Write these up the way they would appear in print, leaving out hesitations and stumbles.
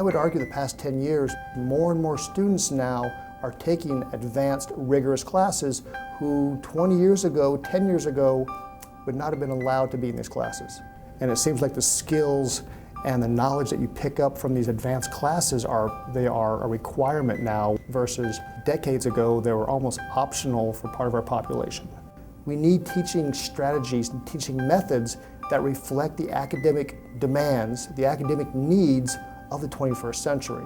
I would argue the past 10 years, more and more students now are taking advanced, rigorous classes who 20 years ago, 10 years ago, would not have been allowed to be in these classes. And it seems like the skills and the knowledge that you pick up from these advanced classes are a requirement now versus decades ago they were almost optional for part of our population. We need teaching strategies and teaching methods that reflect the academic demands, the academic needs of the 21st century.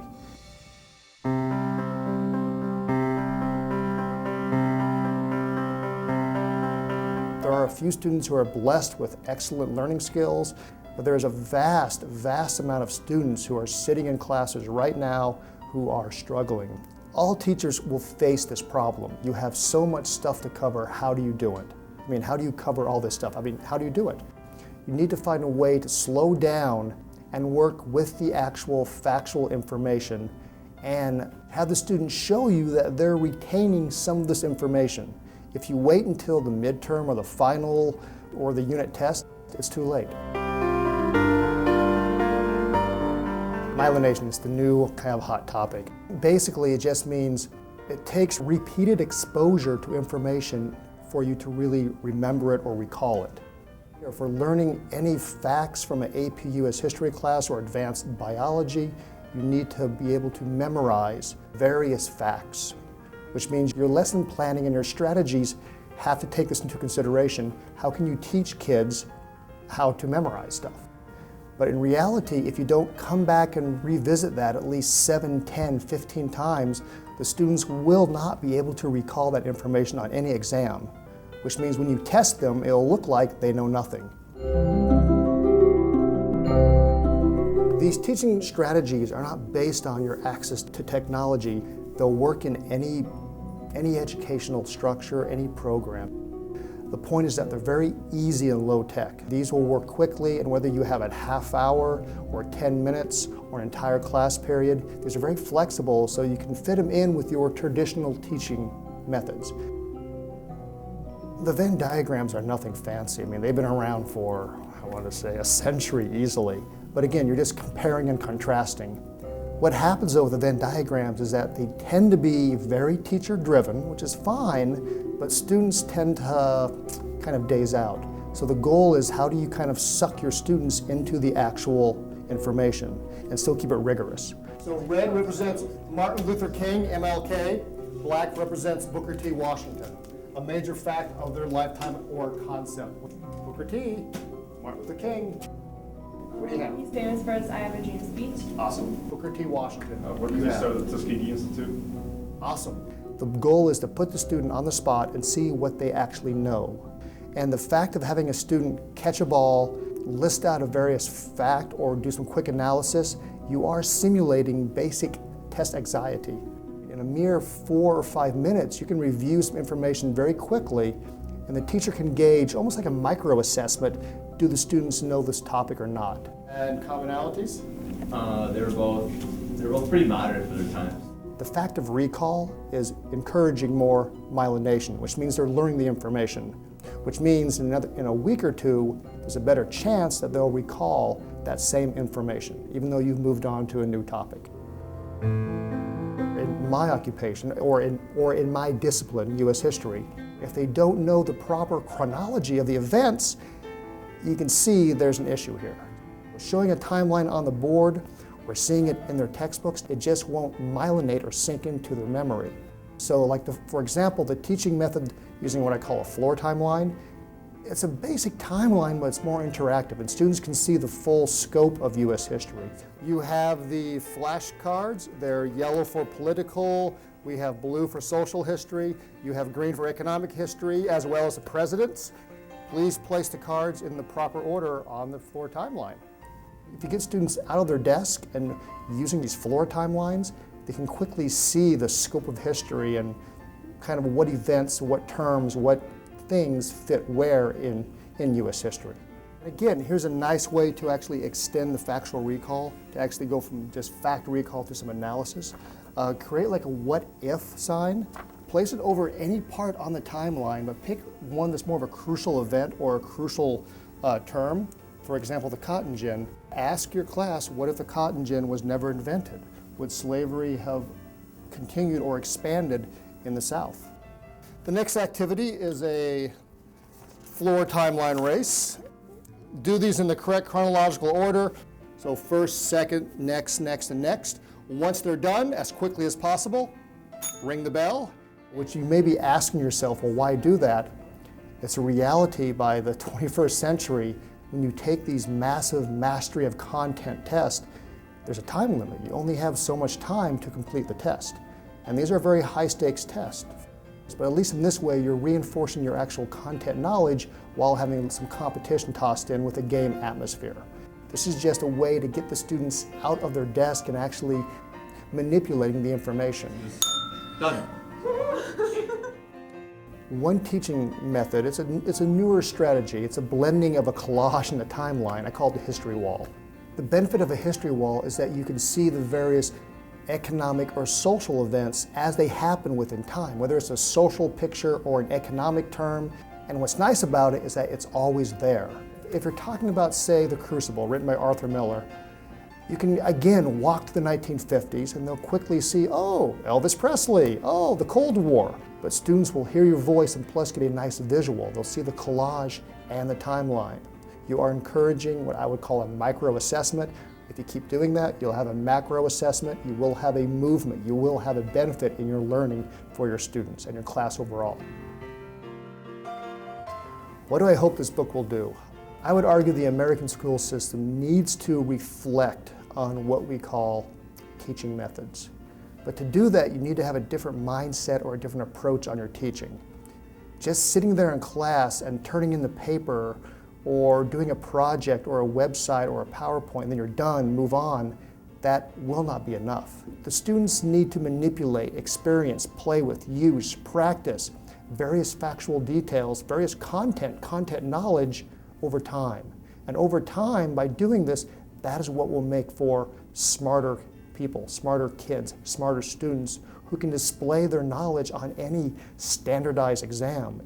There are a few students who are blessed with excellent learning skills, but there is a vast, vast amount of students who are sitting in classes right now who are struggling. All teachers will face this problem. You have so much stuff to cover, how do you do it? I mean, how do you cover all this stuff? I mean, how do you do it? You need to find a way to slow down and work with the actual factual information and have the students show you that they're retaining some of this information. If you wait until the midterm or the final or the unit test, it's too late. Myelination is the new kind of hot topic. Basically, it just means it takes repeated exposure to information for you to really remember it or recall it. If we're learning any facts from an AP US history class or advanced biology, you need to be able to memorize various facts, which means your lesson planning and your strategies have to take this into consideration. How can you teach kids how to memorize stuff? But in reality, if you don't come back and revisit that at least 7, 10, 15 times, the students will not be able to recall that information on any exam, which means when you test them, it'll look like they know nothing. These teaching strategies are not based on your access to technology. They'll work in any educational structure, any program. The point is that they're very easy and low tech. These will work quickly, and whether you have a half hour or 10 minutes or an entire class period, these are very flexible so you can fit them in with your traditional teaching methods. The Venn diagrams are nothing fancy. I mean, they've been around for, I want to say, a century easily. But again, you're just comparing and contrasting. What happens though with the Venn diagrams is that they tend to be very teacher-driven, which is fine, but students tend to kind of daze out. So the goal is how do you kind of suck your students into the actual information and still keep it rigorous. So red represents Martin Luther King, MLK. Black represents Booker T. Washington. A major fact of their lifetime or concept. Booker T, Martin Luther King. What do you have? He's famous for his I Have a Dream speech. Awesome. Booker T. Washington. What did they start at the Tuskegee Institute? Awesome. The goal is to put the student on the spot and see what they actually know. And the fact of having a student catch a ball, list out a various fact, or do some quick analysis, you are simulating basic test anxiety. In a mere 4 or 5 minutes, you can review some information very quickly, and the teacher can gauge, almost like a micro-assessment, do the students know this topic or not? And commonalities? They're both pretty moderate for their times. The fact of recall is encouraging more myelination, which means they're learning the information, which means in a week or two, there's a better chance that they'll recall that same information, even though you've moved on to a new topic. In my occupation, or in my discipline, US history, if they don't know the proper chronology of the events, you can see there's an issue here. Showing a timeline on the board or seeing it in their textbooks, it just won't myelinate or sink into their memory. So for example, the teaching method using what I call a floor timeline, it's a basic timeline, but it's more interactive, and students can see the full scope of US history. You have the flashcards. They're yellow for political, we have blue for social history, you have green for economic history, as well as the presidents. Please place the cards in the proper order on the floor timeline. If you get students out of their desk and using these floor timelines, they can quickly see the scope of history and kind of what events, what terms, what things fit where in US history. Again, here's a nice way to actually extend the factual recall, to actually go from just fact recall to some analysis. Create like a what if sign. Place it over any part on the timeline, but pick one that's more of a crucial event or a crucial term. For example, the cotton gin. Ask your class, what if the cotton gin was never invented? Would slavery have continued or expanded in the South? The next activity is a floor timeline race. Do these in the correct chronological order. So first, second, next, next, and next. Once they're done, as quickly as possible, ring the bell, which you may be asking yourself, well, why do that? It's a reality by the 21st century. When you take these massive mastery of content tests, there's a time limit. You only have so much time to complete the test. And these are very high stakes tests. But at least in this way, you're reinforcing your actual content knowledge while having some competition tossed in with a game atmosphere. This is just a way to get the students out of their desk and actually manipulating the information. Done. One teaching method, it's a newer strategy. It's a blending of a collage and a timeline. I call it the history wall. The benefit of a history wall is that you can see the various economic or social events as they happen within time, whether it's a social picture or an economic term. And what's nice about it is that it's always there. If you're talking about, say, The Crucible, written by Arthur Miller, you can, again, walk to the 1950s and they'll quickly see, oh, Elvis Presley, oh, the Cold War. But students will hear your voice and plus get a nice visual. They'll see the collage and the timeline. You are encouraging what I would call a micro-assessment. If you keep doing that, you'll have a macro-assessment. You will have a movement. You will have a benefit in your learning for your students and your class overall. What do I hope this book will do? I would argue the American school system needs to reflect on what we call teaching methods. But to do that, you need to have a different mindset or a different approach on your teaching. Just sitting there in class and turning in the paper or doing a project or a website or a PowerPoint and then you're done, move on, that will not be enough. The students need to manipulate, experience, play with, use, practice various factual details, various content knowledge over time. And over time, by doing this, that is what will make for smarter people, smarter kids, smarter students who can display their knowledge on any standardized exam,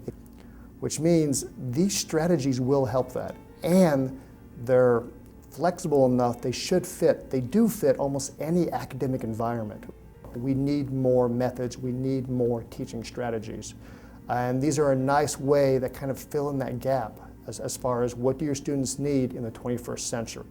which means these strategies will help that. And they're flexible enough, they do fit almost any academic environment. We need more methods, we need more teaching strategies. And these are a nice way that kind of fill in that gap as far as what do your students need in the 21st century.